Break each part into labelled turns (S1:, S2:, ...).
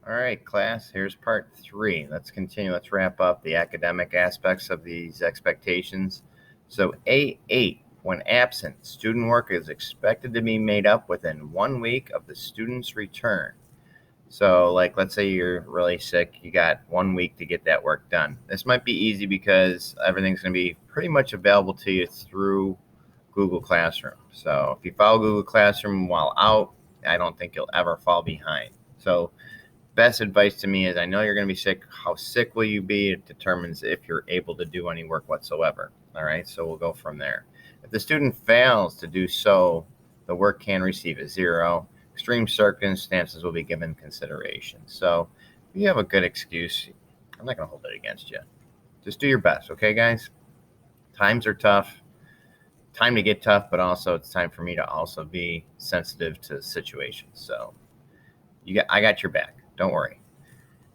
S1: All right, class, here's part 3. Let's continue. Let's wrap up the academic aspects of these expectations. So A8, when absent, student work is expected to be made up within 1 week of the student's return. So, like, let's say you're really sick, you got 1 week to get that work done. This might be easy because everything's going to be pretty much available to you through Google Classroom. So, if you follow Google Classroom while out, I don't think you'll ever fall behind. So, best advice to me is I know you're going to be sick. How sick will you be? It determines if you're able to do any work whatsoever. All right, so we'll go from there. If the student fails to do so, the work can receive a 0. Extreme circumstances will be given consideration. So if you have a good excuse, I'm not going to hold it against you. Just do your best, okay, guys? Times are tough. Time to get tough, but also it's time for me to also be sensitive to situations. So I got your back. Don't worry.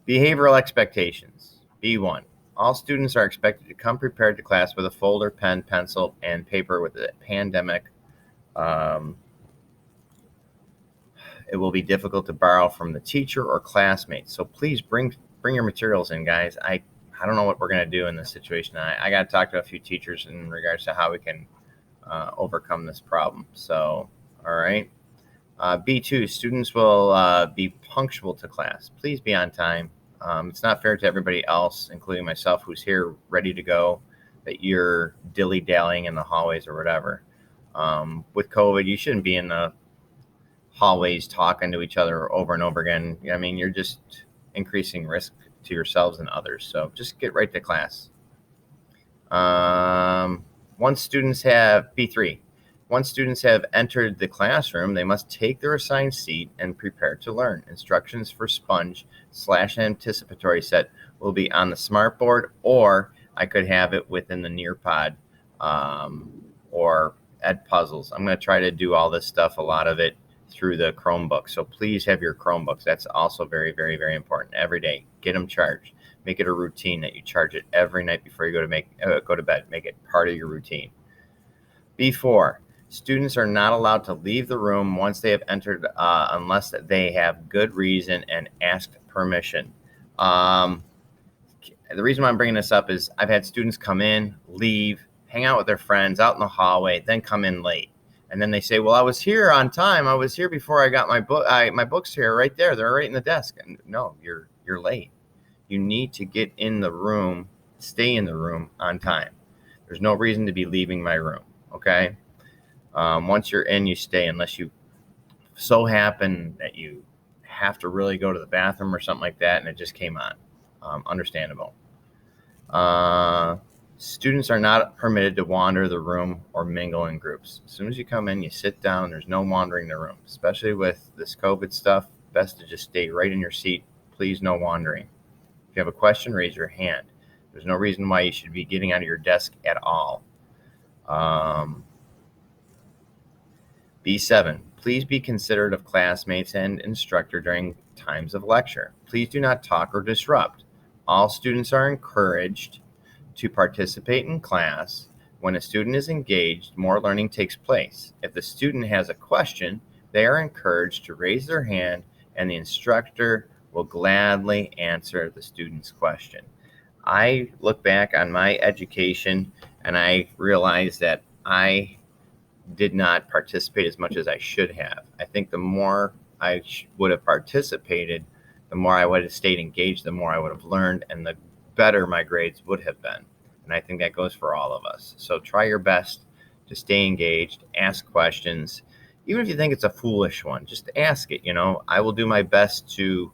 S1: Behavioral expectations. B1. All students are expected to come prepared to class with a folder, pen, pencil, and paper. With the pandemic, it will be difficult to borrow from the teacher or classmates. So please bring your materials in, guys. I don't know what we're going to do in this situation. I got to talk to a few teachers in regards to how we can overcome this problem. So, all right. B2, students will be punctual to class. Please be on time. It's not fair to everybody else, including myself, who's here ready to go, that you're dilly-dallying in the hallways or whatever. With COVID, you shouldn't be in the hallways talking to each other over and over again. I mean, you're just increasing risk to yourselves and others. So just get right to class. Once students have B3, once students have entered the classroom, they must take their assigned seat and prepare to learn. Instructions for sponge/anticipatory set will be on the smartboard, or I could have it within the Nearpod or Edpuzzles. I'm going to try to do all this stuff, a lot of it, through the Chromebook. So please have your Chromebooks. That's also very, very, very important. Every day, get them charged. Make it a routine that you charge it every night before you go to bed. Make it part of your routine. B4. Students are not allowed to leave the room once they have entered unless they have good reason and asked permission. The reason why I'm bringing this up is I've had students come in, leave, hang out with their friends out in the hallway, then come in late. And then they say, well, I was here on time. I was here before I got my book. My books here right there. They're right in the desk. And no, you're late. You need to get in the room, stay in the room on time. There's no reason to be leaving my room, okay? Once you're in, you stay unless you so happen that you have to really go to the bathroom or something like that and it just came on. Understandable. Students are not permitted to wander the room or mingle in groups. As soon as you come in, you sit down. There's no wandering the room, especially with this COVID stuff. Best to just stay right in your seat. Please, no wandering. If you have a question, raise your hand. There's no reason why you should be getting out of your desk at all. B7, please be considerate of classmates and instructor during times of lecture. Please do not talk or disrupt. All students are encouraged to participate in class. When a student is engaged, more learning takes place. If the student has a question, they are encouraged to raise their hand and the instructor will gladly answer the student's question. I look back on my education and I realize that I did not participate as much as I should have. I think the more I would have participated, the more I would have stayed engaged, the more I would have learned, and the better my grades would have been. And I think that goes for all of us. So try your best to stay engaged, ask questions. Even if you think it's a foolish one, just ask it. I will do my best to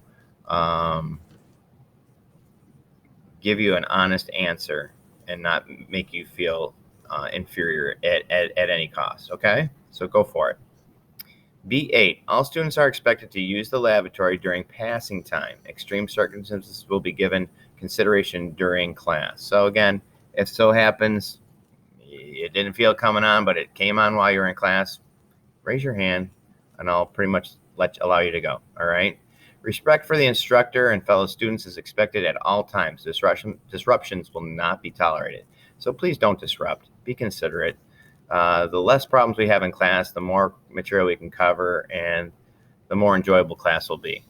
S1: give you an honest answer and not make you feel inferior at any cost. Okay? So go for it. B8, all students are expected to use the lavatory during passing time. Extreme circumstances will be given consideration during class. So again, if so happens it didn't feel coming on, but it came on while you're in class, raise your hand and I'll pretty much allow you to go. All right? Respect for the instructor and fellow students is expected at all times. Disruptions will not be tolerated. So please don't disrupt. Be considerate. The less problems we have in class, the more material we can cover, and the more enjoyable class will be.